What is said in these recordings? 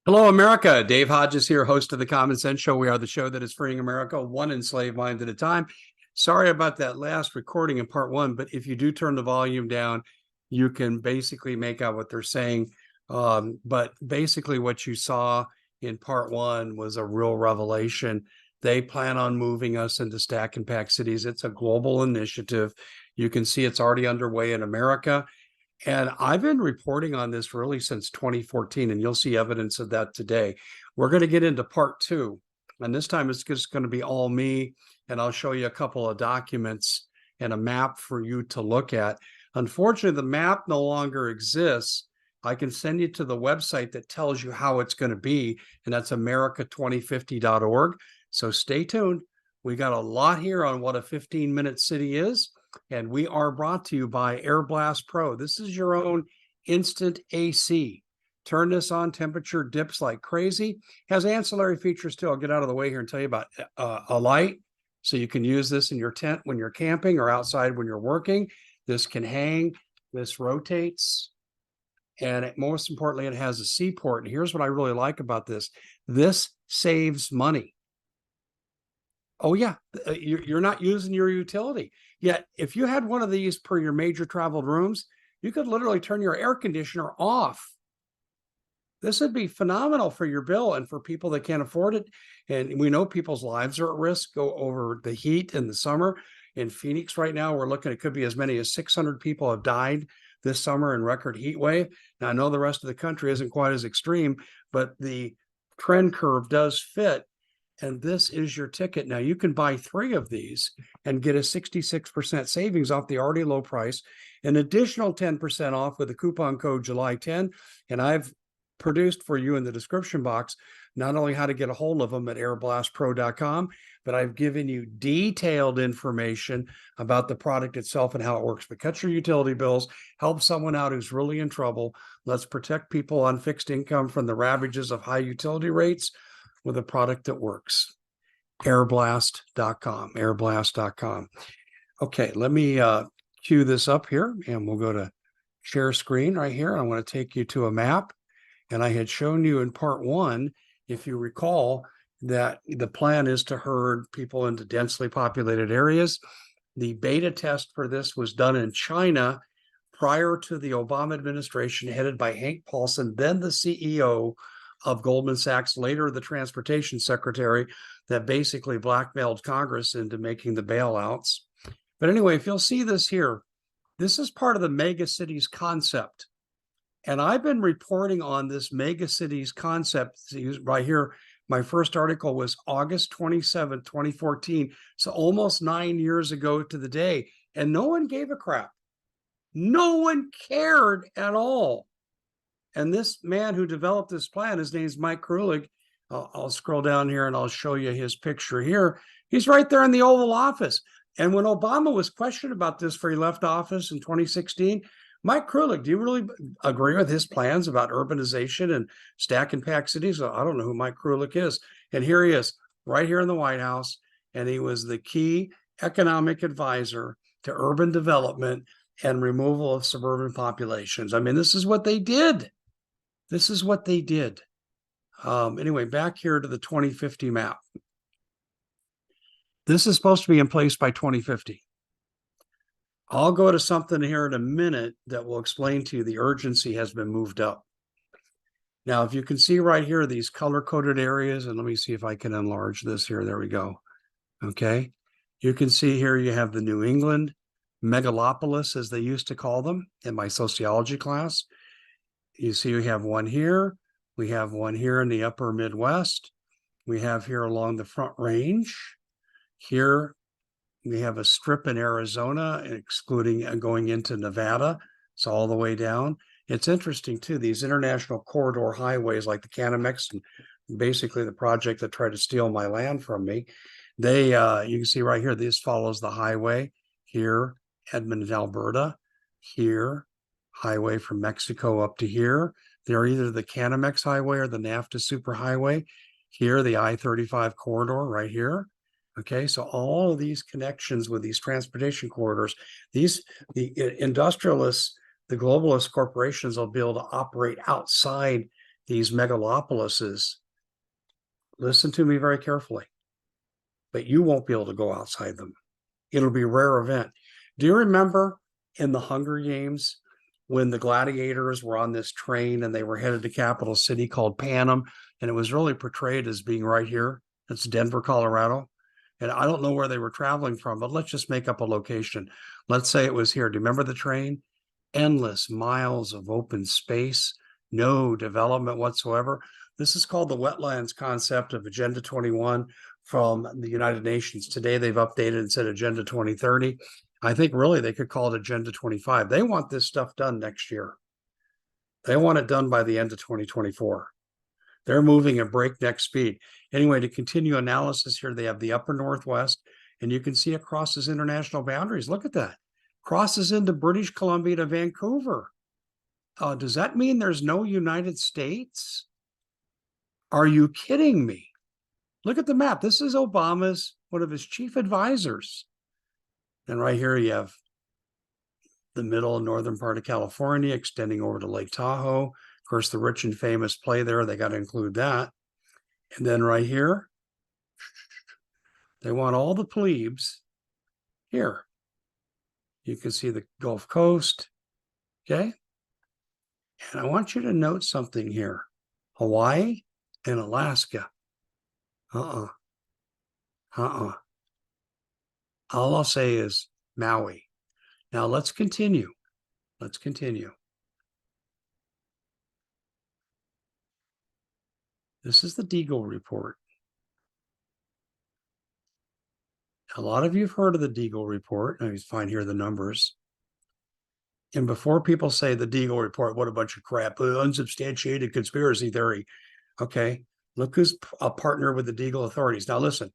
Hello, America. Dave Hodges here, host of the Common Sense Show. We are the show that is freeing America one enslaved mind at a time. Sorry about that last recording in part one, but if you do turn the volume down, you can basically make out what they're saying. But basically, what you saw in part one was a real revelation. They plan on moving us into stack and pack cities. It's a global initiative. You can see it's already underway in America. And I've been reporting on this really since 2014, and you'll see evidence of that today. We're going to get into part two, and this time it's just going to be all me, and I'll show you a couple of documents and a map for you to look at. Unfortunately, the map no longer exists. I can send you to the website that tells you how it's going to be, and that's america2050.org. So stay tuned. We got a lot here on what a 15-minute city is. And we are brought to you by Air Blast Pro. This is your own instant AC. Turn this on, temperature dips like crazy. Has ancillary features too. I'll get out of the way here and tell you about a light. So you can use this in your tent when you're camping or outside when you're working. This can hang. This rotates. And most importantly, it has a C port. And here's what I really like about this. This saves money. Oh, yeah, you're not using your utility. Yet, if you had one of these per your major traveled rooms, you could literally turn your air conditioner off. This would be phenomenal for your bill and for people that can't afford it. And we know people's lives are at risk over the heat in the summer. In Phoenix right now, we're looking, it could be as many as 600 people have died this summer in record heat wave. Now, I know the rest of the country isn't quite as extreme, but the trend curve does fit. And this is your ticket. Now, you can buy 3 of these and get a 66% savings off the already low price, an additional 10% off with the coupon code July 10. And I've produced for you in the description box not only how to get a hold of them at airblastpro.com, but I've given you detailed information about the product itself and how it works. But cut your utility bills, help someone out who's really in trouble. Let's protect people on fixed income from the ravages of high utility rates with a product that works. Airblast.com, airblast.com. Okay, let me cue this up here, and we'll go to share screen right here. I want to take you to a map, and I had shown you in part one, if you recall, that the plan is to herd people into densely populated areas. The beta test for this was done in China prior to the Obama administration, headed by Hank Paulson, then the CEO of Goldman Sachs, later the transportation secretary, that basically blackmailed Congress into making the bailouts. But anyway, if you'll see this here, this is part of the mega cities concept. And I've been reporting on this mega cities concept right here. My first article was August 27, 2014. So almost 9 years ago to the day. And no one gave a crap. No one cared at all. And this man who developed this plan, his name's Mike Krulig. I'll scroll down here and I'll show you his picture here. He's right there in the Oval Office. And when Obama was questioned about this before he left office in 2016, Mike Krulig, do you really agree with his plans about urbanization and stack and pack cities? I don't know who Mike Krulig is. And here he is, right here in the White House. And he was the key economic advisor to urban development and removal of suburban populations. I mean, this is what they did. This is what they did. Anyway, back here to the 2050 map. This is supposed to be in place by 2050. I'll go to something here in a minute that will explain to you the urgency has been moved up. Now, if you can see right here, these color-coded areas, and let me see if I can enlarge this here. There we go. Okay. You can see here you have the New England megalopolis, as they used to call them in my sociology class. You see we have one here. We have one here in the upper Midwest. We have here along the Front Range. Here we have a strip in Arizona, excluding going into Nevada. It's all the way down. It's interesting, too, these international corridor highways like the Canamex, and basically the project that tried to steal my land from me. They, you can see right here, this follows the highway here, Edmonton, Alberta, here, highway from Mexico up to here. They're either the Canamex highway or the NAFTA superhighway. Here, the I-35 corridor right here. Okay, so all of these connections with these transportation corridors, the industrialists, the globalist corporations will be able to operate outside these megalopolises, listen to me very carefully, but you won't be able to go outside them. It'll be a rare event. Do you remember in the Hunger Games when the gladiators were on this train and they were headed to capital city called Panem, and it was really portrayed as being right here? It's Denver, Colorado. And I don't know where they were traveling from, but let's just make up a location. Let's say it was here. Do you remember the train? Endless miles of open space, no development whatsoever. This is called the wetlands concept of Agenda 21 from the United Nations. Today, they've updated and said Agenda 2030. I think really they could call it Agenda 25. They want this stuff done next year. They want it done by the end of 2024. They're moving at breakneck speed. Anyway, to continue analysis here, they have the upper Northwest, and you can see it crosses international boundaries. Look at that. Crosses into British Columbia to Vancouver. Does that mean there's no United States? Are you kidding me? Look at the map. This is Obama's, one of his chief advisors. And right here you have the middle and northern part of California extending over to Lake Tahoe. Of course, the rich and famous play there. They got to include that. And then right here, they want all the plebes here. You can see the Gulf Coast, okay? And I want you to note something here. Hawaii and Alaska. All I'll say is Maui. Now let's continue. Let's continue. This is the Deagle report. A lot of you have heard of the Deagle report. I find here the numbers. And before people say the Deagle report, what a bunch of crap, unsubstantiated conspiracy theory. Okay, look who's a partner with the Deagle authorities. Now listen,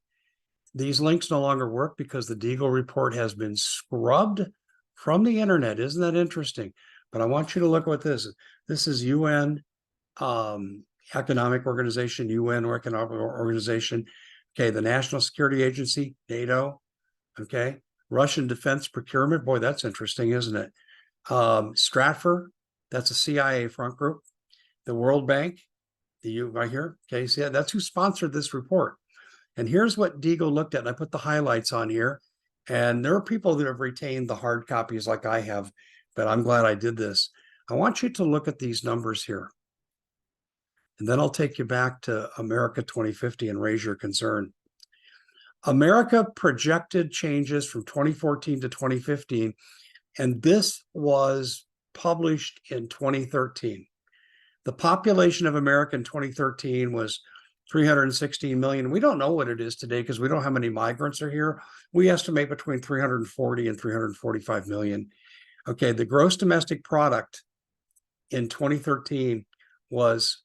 these links no longer work because the Deagle report has been scrubbed from the internet. Isn't that interesting? But I want you to look at what this is. This is UN Economic Organization, UN Economic Organization. Okay, the National Security Agency, NATO. Okay, Russian Defense Procurement. Boy, that's interesting, isn't it? Stratfor, that's a CIA front group. The World Bank, right here. Okay, see, that's who sponsored this report. And here's what Deagle looked at. And I put the highlights on here. And there are people that have retained the hard copies like I have, but I'm glad I did this. I want you to look at these numbers here. And then I'll take you back to America 2050 and raise your concern. America projected changes from 2014 to 2015, and this was published in 2013. The population of America in 2013 was 316 million. We don't know what it is today because we don't know how many migrants are here. We estimate between 340 and 345 million. Okay, the gross domestic product in 2013 was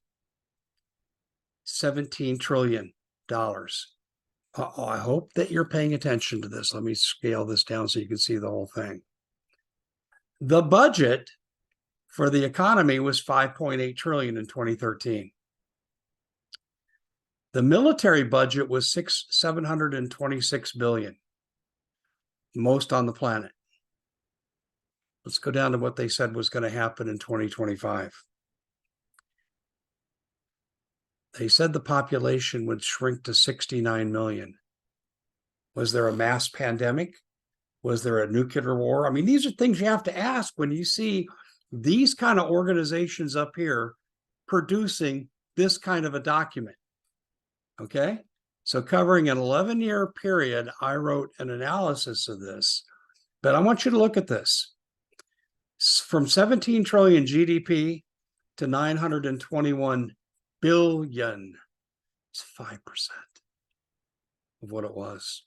$17 trillion. I hope that you're paying attention to this. Let me scale this down so you can see the whole thing. The budget for the economy was 5.8 trillion in 2013. The military budget was 726 billion, most on the planet. Let's go down to what they said was going to happen in 2025. They said the population would shrink to 69 million. Was there a mass pandemic? Was there a nuclear war? I mean, these are things you have to ask when you see these kind of organizations up here producing this kind of a document. Okay, so covering an 11-year period, I wrote an analysis of this, but I want you to look at this. From 17 trillion GDP to 921 billion, it's 5% of what it was.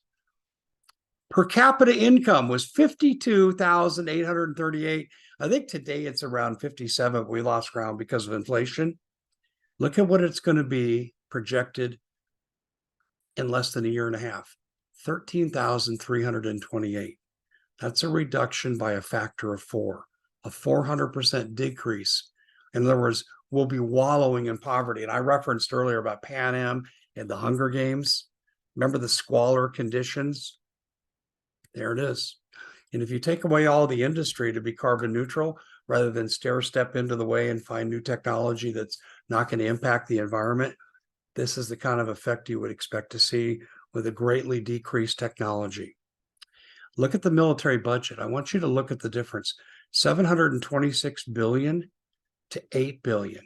Per capita income was 52,838. I think today it's around 57. We lost ground because of inflation. Look at what it's going to be projected in less than a year and a half, 13,328. That's a reduction by a factor of 4, a 400% decrease. In other words, we'll be wallowing in poverty. And I referenced earlier about Pan Am and the Hunger Games. Remember the squalor conditions? There it is. And if you take away all the industry to be carbon neutral, rather than stair step into the way and find new technology that's not going to impact the environment. This is the kind of effect you would expect to see with a greatly decreased technology. Look at the military budget. I want you to look at the difference. 726 billion to 8 billion.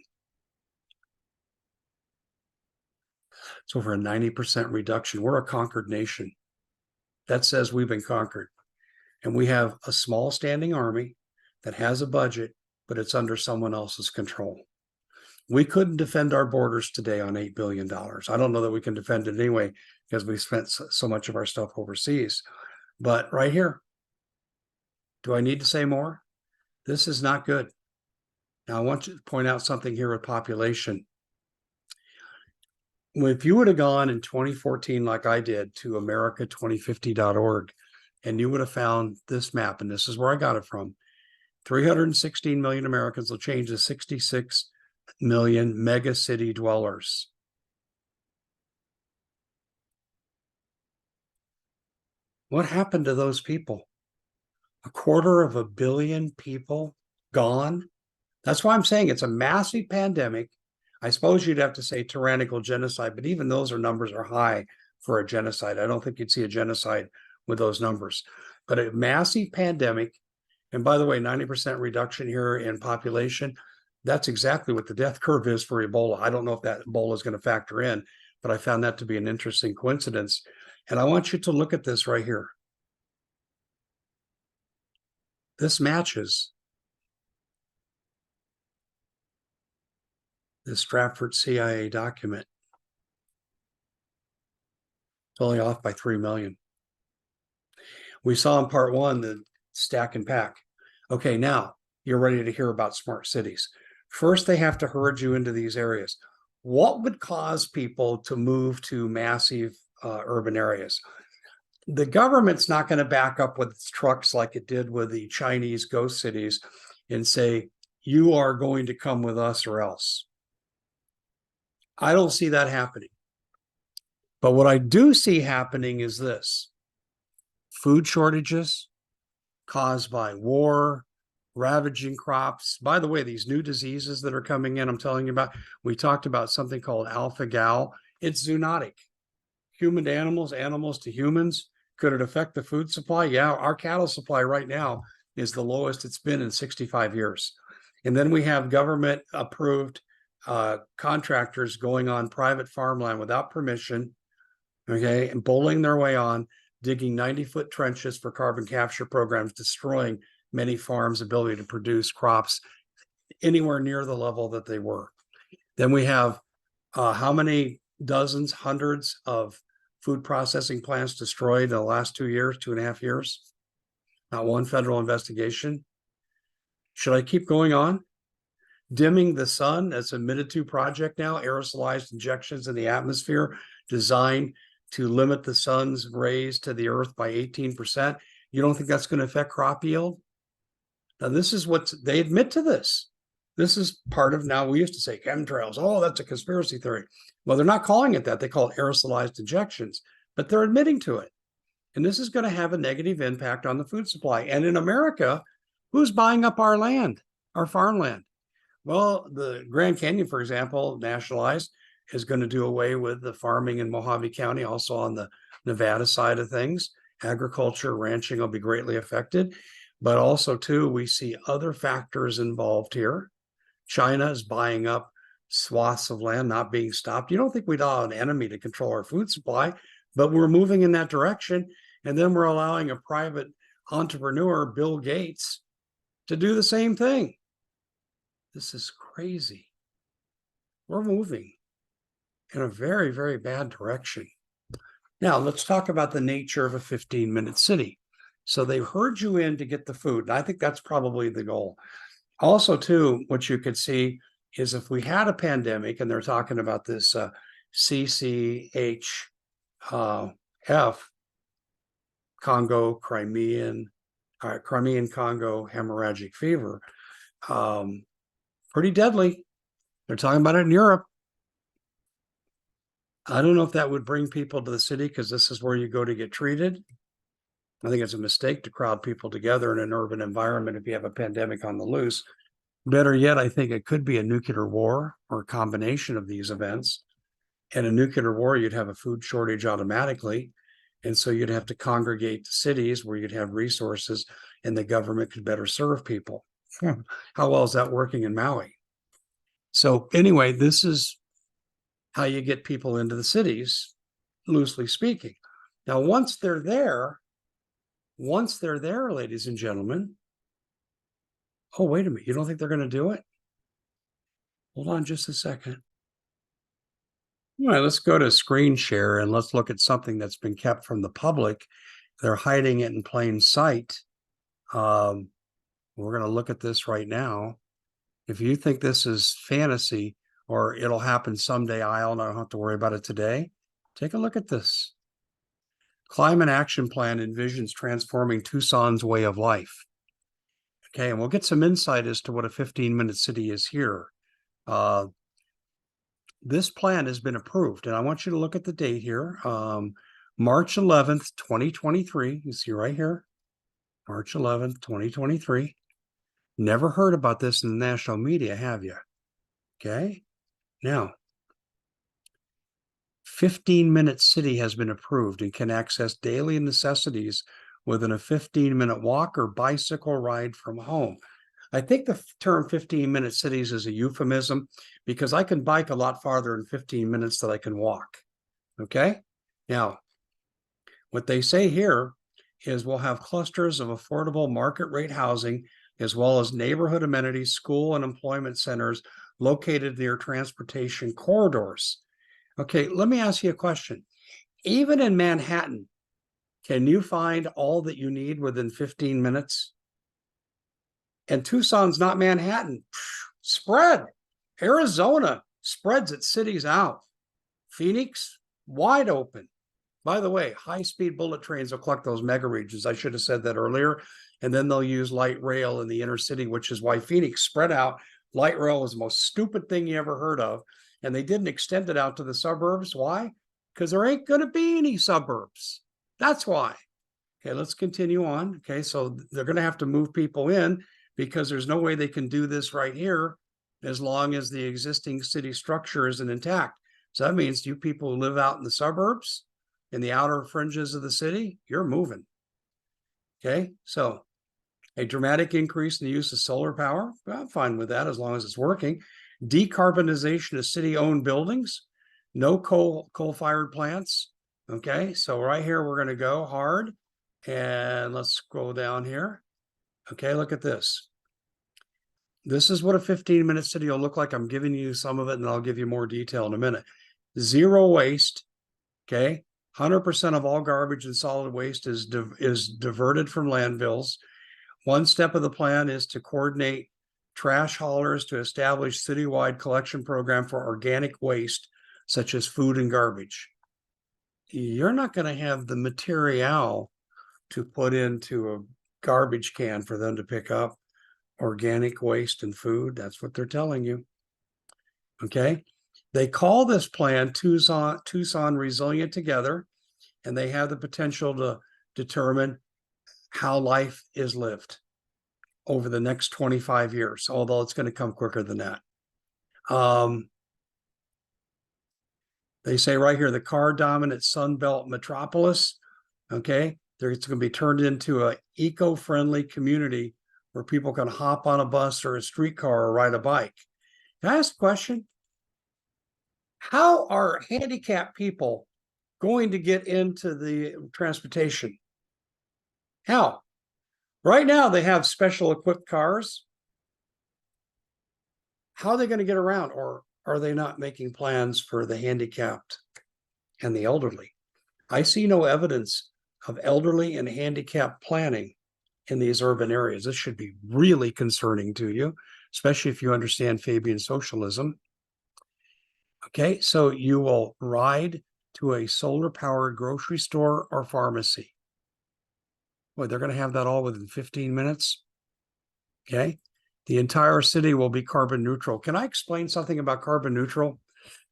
It's over a 90% reduction. We're a conquered nation. That says we've been conquered. And we have a small standing army that has a budget, but it's under someone else's control. We couldn't defend our borders today on $8 billion. I don't know that we can defend it anyway because we spent so much of our stuff overseas. But right here, do I need to say more? This is not good. Now, I want you to point out something here with population. If you would have gone in 2014, like I did, to America2050.org, and you would have found this map, and this is where I got it from, 316 million Americans will change to 66 million mega city dwellers. What happened to those people? 250 million people gone. That's why I'm saying it's a massive pandemic. I suppose you'd have to say tyrannical genocide, but even those numbers are high for a genocide. I don't think you'd see a genocide with those numbers, but a massive pandemic. And by the way, 90% reduction here in population. That's exactly what the death curve is for Ebola. I don't know if that Ebola is going to factor in, but I found that to be an interesting coincidence. And I want you to look at this right here. This matches the Stratford CIA document. It's only off by 3 million. We saw in part one the stack and pack. Okay, now you're ready to hear about smart cities. First, they have to herd you into these areas. What would cause people to move to massive urban areas? The government's not going to back up with its trucks like it did with the Chinese ghost cities and say, you are going to come with us or else. I don't see that happening. But what I do see happening is this: food shortages caused by war, ravaging crops. By the way, these new diseases that are coming in, I'm telling you about, we talked about something called alpha-gal. It's zoonotic. Human to animals, animals to humans. Could it affect the food supply? Yeah, our cattle supply right now is the lowest it's been in 65 years. And then we have government approved contractors going on private farmland without permission, okay, and bowling their way on, digging 90-foot trenches for carbon capture programs, destroying many farms' ability to produce crops anywhere near the level that they were. Then we have how many dozens, hundreds of food processing plants destroyed in the last 2 years, 2.5 years? Not one federal investigation. Should I keep going on? Dimming the sun, that's a Minute project now, aerosolized injections in the atmosphere designed to limit the sun's rays to the earth by 18%. You don't think that's going to affect crop yield? Now, this is what they admit to this. This is part of, now we used to say chemtrails. Oh, that's a conspiracy theory. Well, they're not calling it that. They call it aerosolized injections, but they're admitting to it. And this is going to have a negative impact on the food supply. And in America, who's buying up our land, our farmland? Well, the Grand Canyon, for example, nationalized, is going to do away with the farming in Mojave County, also on the Nevada side of things. Agriculture, ranching will be greatly affected. But also, too, we see other factors involved here. China is buying up swaths of land, not being stopped. You don't think we'd allow an enemy to control our food supply, but we're moving in that direction. And then we're allowing a private entrepreneur, Bill Gates, to do the same thing. This is crazy. We're moving in a very, very bad direction. Now, let's talk about the nature of a 15-minute city. So they herd you in to get the food. And I think that's probably the goal. Also, too, what you could see is if we had a pandemic, and they're talking about this CCHF, Crimean Congo hemorrhagic fever, pretty deadly. They're talking about it in Europe. I don't know if that would bring people to the city because this is where you go to get treated. I think it's a mistake to crowd people together in an urban environment if you have a pandemic on the loose. Better yet, I think it could be a nuclear war or a combination of these events. In a nuclear war, you'd have a food shortage automatically. And so you'd have to congregate to cities where you'd have resources and the government could better serve people. How well is that working in Maui? So anyway, this is how you get people into the cities, loosely speaking. Now, once they're there, ladies and gentlemen, oh, wait a minute, you don't think they're going to do it? Hold on just a second. All right, let's go to screen share and let's look at something that's been kept from the public. They're hiding it in plain sight. We're going to look at this right now. If you think this is fantasy or it'll happen someday, I don't have to worry about it today. Take a look at this. Climate Action Plan envisions transforming Tucson's way of life. Okay, and we'll get some insight as to what a 15-minute city is here. This plan has been approved, and I want you to look at the date here. March 11th, 2023. You see right here, March 11th, 2023. Never heard about this in the national media, have you? Okay. Now, 15-minute city has been approved and can access daily necessities within a 15-minute walk or bicycle ride from home. I think the term 15-minute cities is a euphemism because I can bike a lot farther in 15 minutes than I can walk. Okay. Now, what they say here is we'll have clusters of affordable market rate housing as well as neighborhood amenities, school and employment centers located near transportation corridors. Okay, let me ask you a question. Even in Manhattan, can you find all that you need within 15 minutes? And Tucson's not Manhattan. Spread. Arizona spreads its cities out. Phoenix, wide open. By the way, high-speed bullet trains will collect those mega regions. I should have said that earlier. And then they'll use light rail in the inner city, which is why Phoenix spread out. Light rail was the most stupid thing you ever heard of. And they didn't extend it out to the suburbs. Why? Because there ain't going to be any suburbs. That's why. Okay, let's continue on. Okay, so they're going to have to move people in because there's no way they can do this right here as long as the existing city structure isn't intact. So that means you people who live out in the suburbs, in the outer fringes of the city, you're moving. Okay, so a dramatic increase in the use of solar power. Well, I'm fine with that as long as it's working. Decarbonization of city-owned buildings, no coal-fired plants. Okay, so right here, we're going to go hard. And let's scroll down here. Okay, look at this. This is what a 15-minute city will look like. I'm giving you some of it, and I'll give you more detail in a minute. Zero waste. Okay, 100% of all garbage and solid waste is diverted from landfills. One step of the plan is to coordinate trash haulers to establish citywide collection program for organic waste, such as food and garbage. You're not going to have the material to put into a garbage can for them to pick up organic waste and food. That's what they're telling you. Okay. They call this plan Tucson Resilient Together, and they have the potential to determine how life is lived over the next 25 years, although it's going to come quicker than that. They say right here, the car-dominant Sunbelt metropolis, okay, it's going to be turned into an eco-friendly community where people can hop on a bus or a streetcar or ride a bike. Can I ask a question? How are handicapped people going to get into the transportation? How? Right now, they have special equipped cars. How are they going to get around? Or are they not making plans for the handicapped and the elderly? I see no evidence of elderly and handicapped planning in these urban areas. This should be really concerning to you, especially if you understand Fabian socialism. Okay, so you will ride to a solar-powered grocery store or pharmacy. Boy, they're going to have that all within 15 minutes. Okay, the entire city will be carbon neutral. Can I explain something about carbon neutral?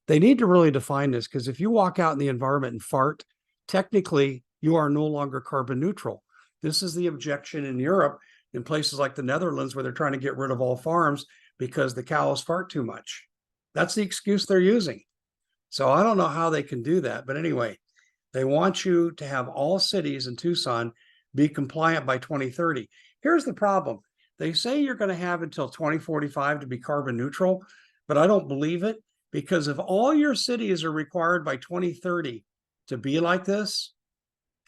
They need to really define this, because if you walk out in the environment and fart, technically you are no longer carbon neutral. This is the objection in Europe, in places like the Netherlands, where they're trying to get rid of all farms because the cows fart too much. That's the excuse they're using. So I don't know how they can do that. But anyway, they want you to have all cities in Tucson be compliant by 2030. Here's the problem. They say you're going to have until 2045 to be carbon neutral, but I don't believe it, because if all your cities are required by 2030 to be like this,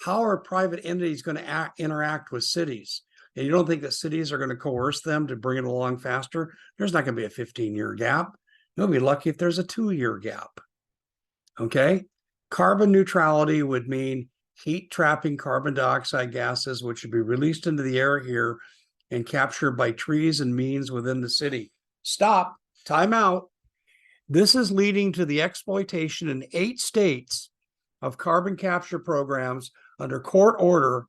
how are private entities going to interact with cities? And you don't think that cities are going to coerce them to bring it along faster? There's not going to be a 15-year gap. You'll be lucky if there's a 2-year gap. Okay. Carbon neutrality would mean heat trapping carbon dioxide gases, which would be released into the air here and captured by trees and means within the city. Stop. Time out. This is leading to the exploitation in 8 states of carbon capture programs under court order,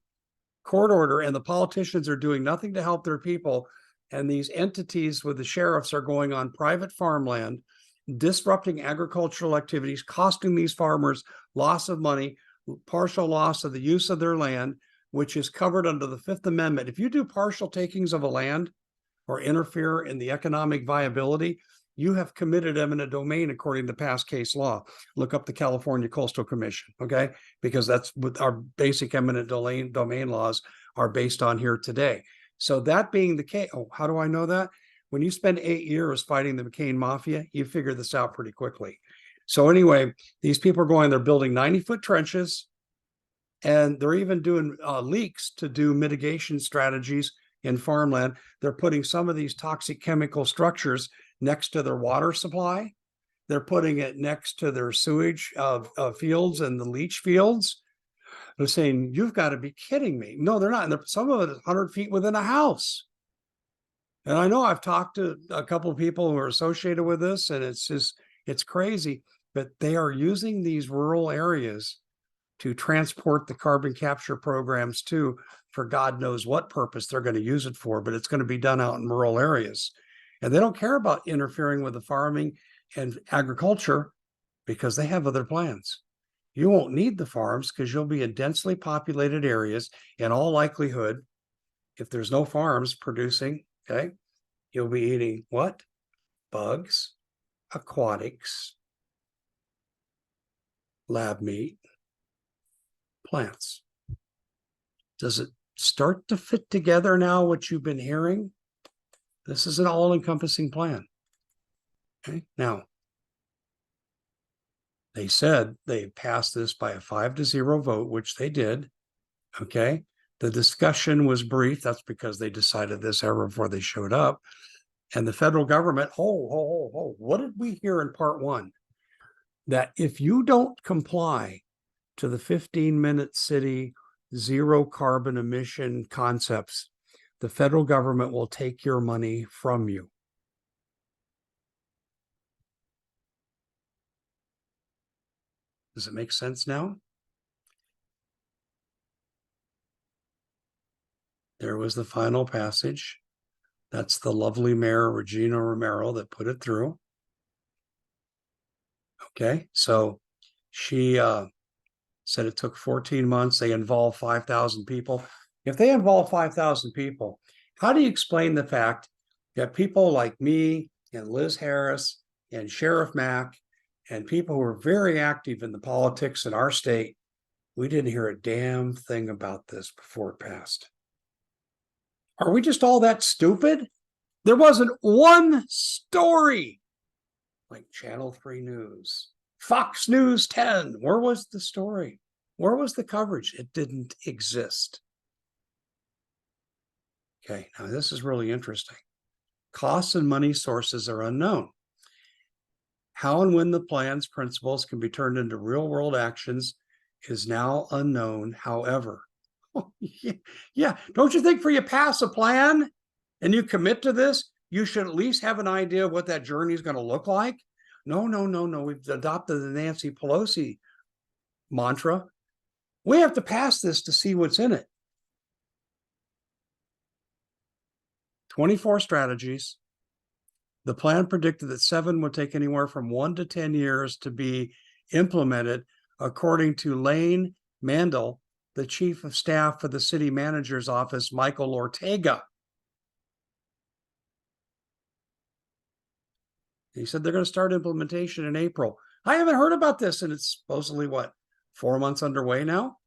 and the politicians are doing nothing to help their people. And these entities with the sheriffs are going on private farmland, disrupting agricultural activities, costing these farmers loss of money, partial loss of the use of their land, which is covered under the Fifth Amendment. If you do partial takings of a land or interfere in the economic viability, you have committed eminent domain according to past case law. Look up the California Coastal Commission, okay? Because that's what our basic eminent domain laws are based on here today. So that being the case, oh, how do I know that? When you spend 8 years fighting the McCain Mafia, you figure this out pretty quickly. So anyway, these people are going, they're building 90-foot trenches, and they're even doing leaks to do mitigation strategies in farmland. They're putting some of these toxic chemical structures next to their water supply. They're putting it next to their sewage fields and the leach fields. They're saying, you've got to be kidding me. No, they're not. And some of it is 100 feet within a house. And I know I've talked to a couple of people who are associated with this, and it's crazy, but they are using these rural areas to transport the carbon capture programs to, for God knows what purpose they're going to use it for, but it's going to be done out in rural areas. And they don't care about interfering with the farming and agriculture because they have other plans. You won't need the farms because you'll be in densely populated areas. In all likelihood, if there's no farms producing, okay, you'll be eating what? Bugs, aquatics, lab meat, plants. Does it start to fit together now, what you've been hearing? This is an all-encompassing plan. Okay. Now, they said they passed this by a 5-0 vote, which they did. Okay. The discussion was brief. That's because they decided this ever before they showed up. And the federal government, what did we hear in part 1? That if you don't comply to the 15-minute city zero carbon emission concepts, the federal government will take your money from you. Does it make sense now? There was the final passage. That's the lovely Mayor Regina Romero that put it through. Okay, so she said it took 14 months. They involved 5,000 people. If they involve 5,000 people, how do you explain the fact that people like me and Liz Harris and Sheriff Mack and people who are very active in the politics in our state, we didn't hear a damn thing about this before it passed? Are we just all that stupid? There wasn't one story like Channel 3 News, Fox News 10. Where was the story? Where was the coverage? It didn't exist. Okay, now this is really interesting. Costs and money sources are unknown. How and when the plan's principles can be turned into real-world actions is now unknown. However, yeah, don't you think for you pass a plan and you commit to this, you should at least have an idea of what that journey is going to look like? No. We've adopted the Nancy Pelosi mantra. We have to pass this to see what's in it. 24 strategies. The plan predicted that 7 would take anywhere from 1 to 10 years to be implemented, according to Lane Mandel, the chief of staff for the city manager's office, Michael Ortega. He said they're going to start implementation in April. I haven't heard about this, and it's supposedly what, 4 months underway now?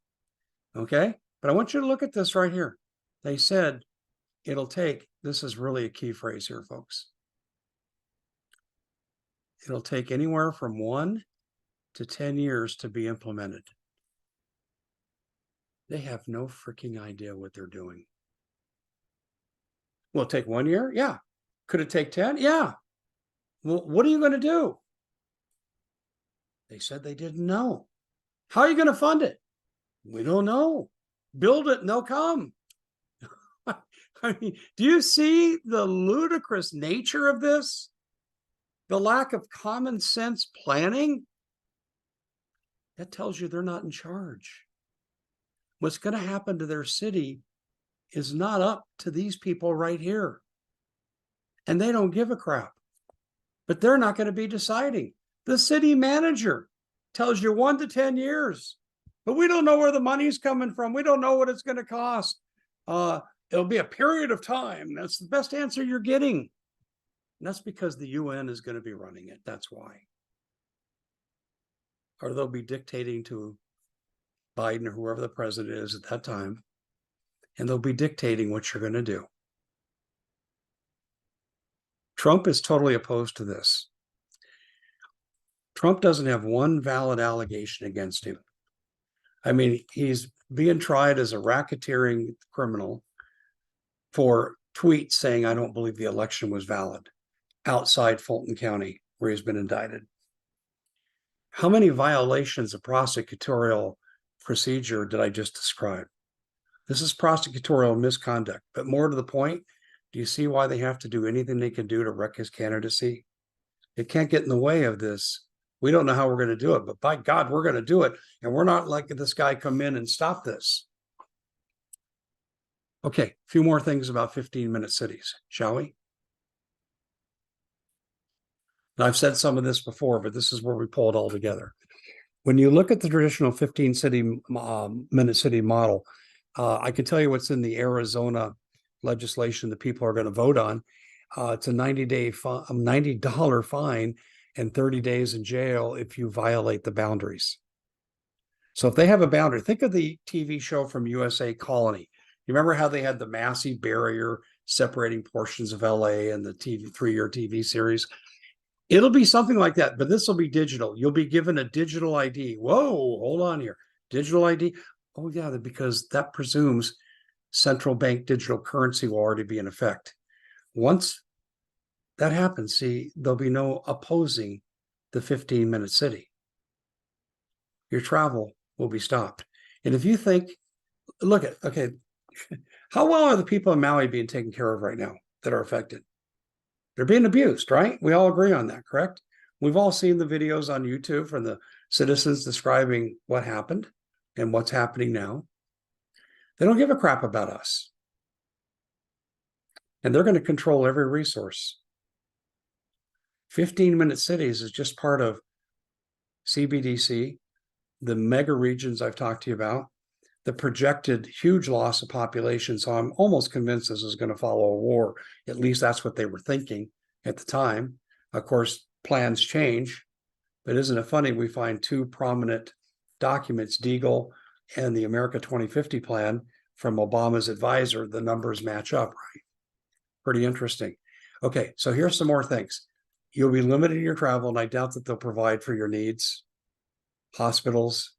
Okay, but I want you to look at this right here. They said it'll take, this is really a key phrase here, folks. It'll take anywhere from 1 to 10 years to be implemented. They have no freaking idea what they're doing. Will it take 1 year? Yeah. Could it take 10? Yeah. Well, what are you going to do? They said they didn't know. How are you going to fund it? We don't know. Build it and they'll come. I mean, do you see the ludicrous nature of this? The lack of common sense planning? That tells you they're not in charge. What's going to happen to their city is not up to these people right here. And they don't give a crap. But they're not going to be deciding. The city manager tells you 1 to 10 years. But we don't know where the money's coming from. We don't know what it's going to cost. It'll be a period of time. That's the best answer you're getting. And that's because the UN is going to be running it. That's why. Or they'll be dictating to Biden or whoever the president is at that time. And they'll be dictating what you're going to do. Trump is totally opposed to this. Trump doesn't have one valid allegation against him. I mean, he's being tried as a racketeering criminal for tweets saying, I don't believe the election was valid outside Fulton County, where he's been indicted. How many violations of prosecutorial procedure did I just describe? This is prosecutorial misconduct, but more to the point, do you see why they have to do anything they can do to wreck his candidacy? It can't get in the way of this. We don't know how we're going to do it, but by God, we're going to do it. And we're not letting this guy come in and stop this. Okay, a few more things about 15-minute cities, shall we? And I've said some of this before, but this is where we pull it all together. When you look at the traditional 15-minute city model, I can tell you what's in the Arizona legislation that people are going to vote on. It's a $90 fine and 30 days in jail if you violate the boundaries. So if they have a boundary, think of the TV show from USA Colony. You remember how they had the Massey barrier separating portions of LA and the 3-year TV series? It'll be something like that, but this will be digital. You'll be given a digital ID. Whoa, hold on here. Digital ID? Oh, yeah, because that presumes central bank digital currency will already be in effect. Once that happens, see, there'll be no opposing the 15-minute city. Your travel will be stopped. And if you think, look at, okay, how well are the people in Maui being taken care of right now that are affected? They're being abused, right? We all agree on that, correct? We've all seen the videos on YouTube from the citizens describing what happened and what's happening now. They don't give a crap about us. And they're going to control every resource. 15-minute cities is just part of CBDC, the mega regions I've talked to you about, the projected huge loss of population. So I'm almost convinced this is going to follow a war. At least that's what they were thinking at the time. Of course, plans change, but isn't it funny? We find two prominent documents, Deagle and the America 2050 plan from Obama's advisor. The numbers match up, right? Pretty interesting. Okay, so here's some more things. You'll be limited in your travel, and I doubt that they'll provide for your needs. Hospitals,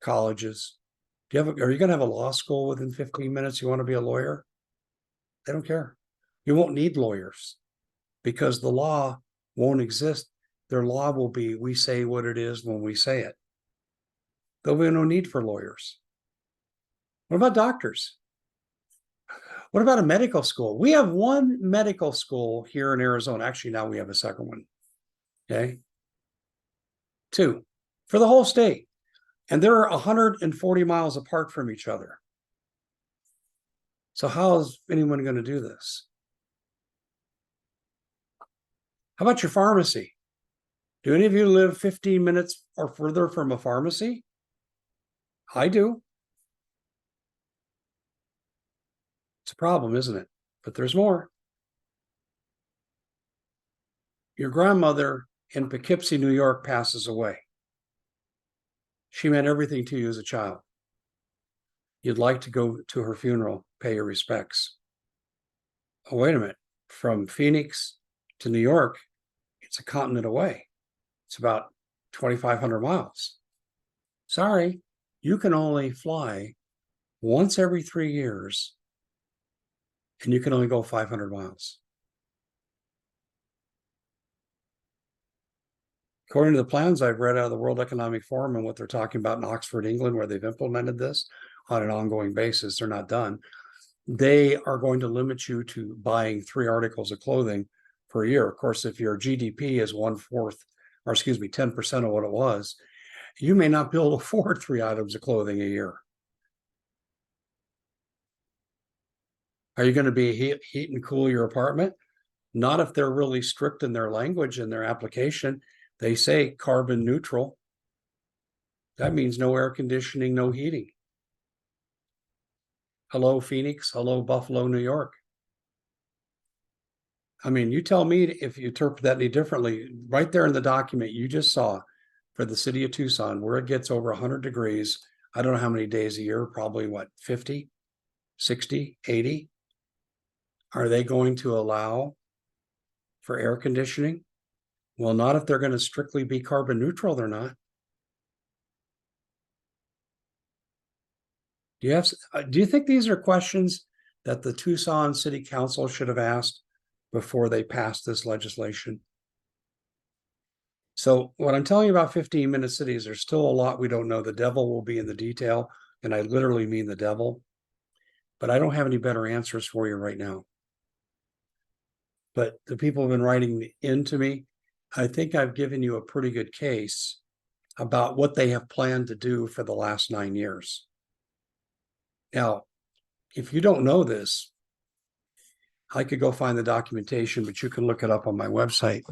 colleges. Are you going to have a law school within 15 minutes? You want to be a lawyer? They don't care. You won't need lawyers because the law won't exist. Their law will be, we say what it is when we say it. There'll be no need for lawyers. What about doctors? What about a medical school? We have one medical school here in Arizona. Actually, now we have a second one. Okay. 2 for the whole state. And they're 140 miles apart from each other. So how is anyone going to do this? How about your pharmacy? Do any of you live 15 minutes or further from a pharmacy? I do. It's a problem, isn't it? But there's more. Your grandmother in Poughkeepsie, New York passes away. She meant everything to you as a child. You'd like to go to her funeral, pay your respects. Oh, wait a minute. From Phoenix to New York, it's a continent away. It's about 2,500 miles. Sorry, you can only fly once every 3 years, and you can only go 500 miles. According to the plans I've read out of the World Economic Forum and what they're talking about in Oxford, England, where they've implemented this on an ongoing basis, they're not done. They are going to limit you to buying 3 articles of clothing per year. Of course, if your GDP is 10% of what it was, you may not be able to afford 3 items of clothing a year. Are you going to be heat and cool your apartment? Not if they're really strict in their language and their application. They say carbon neutral. That means no air conditioning, no heating. Hello, Phoenix. Hello, Buffalo, New York. I mean, you tell me if you interpret that any differently. Right there in the document you just saw for the city of Tucson, where it gets over 100 degrees, I don't know how many days a year, probably what, 50, 60, 80? Are they going to allow for air conditioning? Well, not if they're going to strictly be carbon neutral, they're not. Do you think these are questions that the Tucson City Council should have asked before they passed this legislation? So what I'm telling you about 15-minute cities, there's still a lot we don't know. The devil will be in the detail, and I literally mean the devil. But I don't have any better answers for you right now. But the people have been writing into me. I think I've given you a pretty good case about what they have planned to do for the last 9 years. Now, if you don't know this, I could go find the documentation, but you can look it up on my website.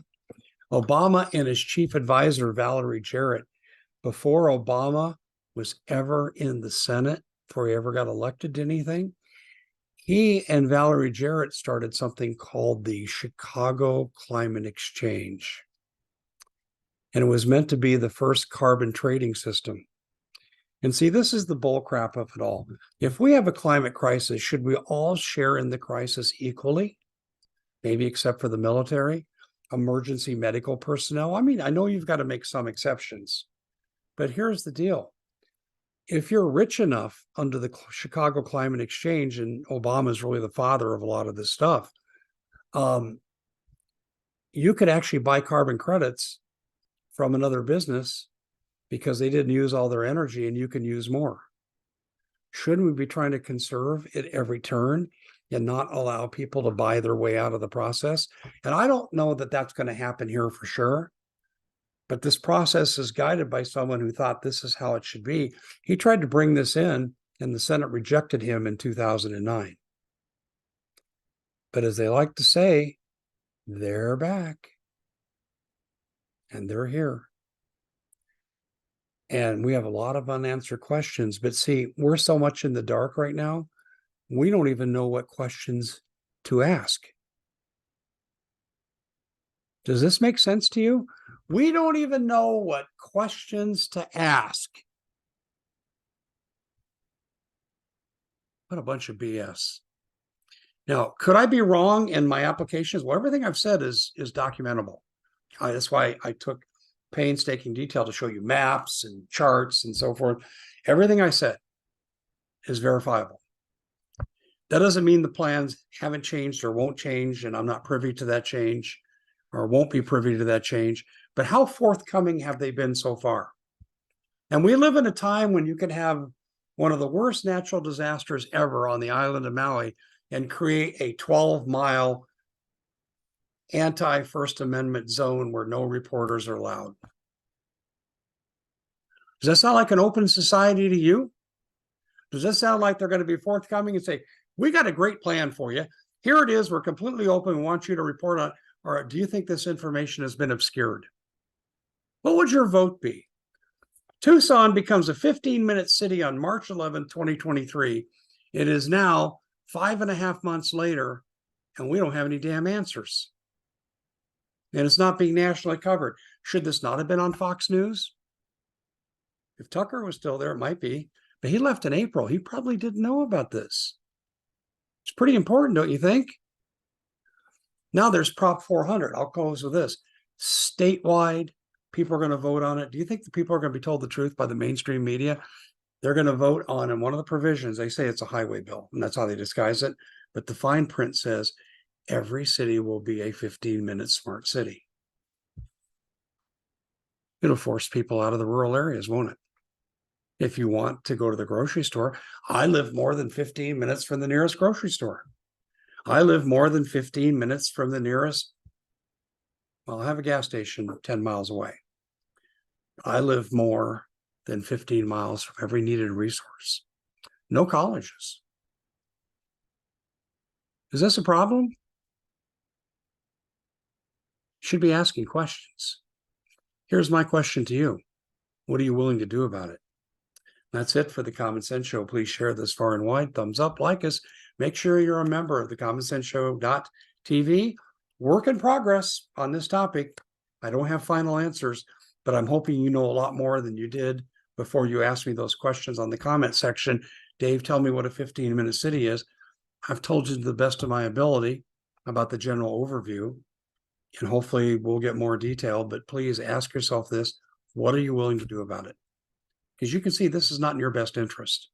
Obama and his chief advisor, Valerie Jarrett, before Obama was ever in the Senate, before he ever got elected to anything, he and Valerie Jarrett started something called the Chicago Climate Exchange. And it was meant to be the first carbon trading system. And see, this is the bullcrap of it all. If we have a climate crisis, should we all share in the crisis equally? Maybe except for the military, emergency medical personnel. I mean, I know you've got to make some exceptions, but here's the deal. If you're rich enough under the Chicago Climate Exchange, and Obama is really the father of a lot of this stuff, you could actually buy carbon credits from another business because they didn't use all their energy and you can use more. Shouldn't we be trying to conserve at every turn and not allow people to buy their way out of the process? And I don't know that that's going to happen here for sure, but this process is guided by someone who thought this is how it should be. He tried to bring this in, and the Senate rejected him in 2009. But as they like to say, they're back. And they're here. And we have a lot of unanswered questions. But see, we're so much in the dark right now, we don't even know what questions to ask. Does this make sense to you? We don't even know what questions to ask. What a bunch of BS. Now, could I be wrong in my applications? Well, everything I've said is documentable. That's why I took painstaking detail to show you maps and charts and so forth. Everything I said is verifiable. That doesn't mean the plans haven't changed or won't change, and I'm not privy to that change or won't be privy to that change. But how forthcoming have they been so far? And we live in a time when you can have one of the worst natural disasters ever on the island of Maui and create a 12-mile anti-First Amendment zone where no reporters are allowed. Does that sound like an open society to you? Does that sound like they're going to be forthcoming and say, we got a great plan for you. Here it is. We're completely open. We want you to report on. Or do you think this information has been obscured? What would your vote be? Tucson becomes a 15-minute city on March 11, 2023. It is now 5.5 months later, and we don't have any damn answers. And it's not being nationally covered. Should this not have been on Fox News? If Tucker was still there, it might be. But he left in April. He probably didn't know about this. It's pretty important, don't you think? Now there's Prop 400. I'll close with this. Statewide, people are going to vote on it. Do you think the people are going to be told the truth by the mainstream media? They're going to vote on, and one of the provisions, they say it's a highway bill, and that's how they disguise it. But the fine print says every city will be a 15-minute smart city. It'll force people out of the rural areas, won't it? If you want to go to the grocery store, I live more than 15 minutes from the nearest grocery store. I live more than 15 minutes from the nearest, well, I have a gas station 10 miles away. I live more than 15 miles from every needed resource. No colleges. Is this a problem? Should be asking questions. Here's my question to you. What are you willing to do about it? That's it for the Common Sense Show. Please share this far and wide. Thumbs up, like us. Make sure you're a member of the commonsenseshow.tv. Work in progress on this topic. I don't have final answers, but I'm hoping you know a lot more than you did before you asked me those questions on the comment section. Dave, tell me what a 15-minute city is. I've told you to the best of my ability about the general overview, and hopefully we'll get more detail, but please ask yourself this: what are you willing to do about it? Because you can see this is not in your best interest.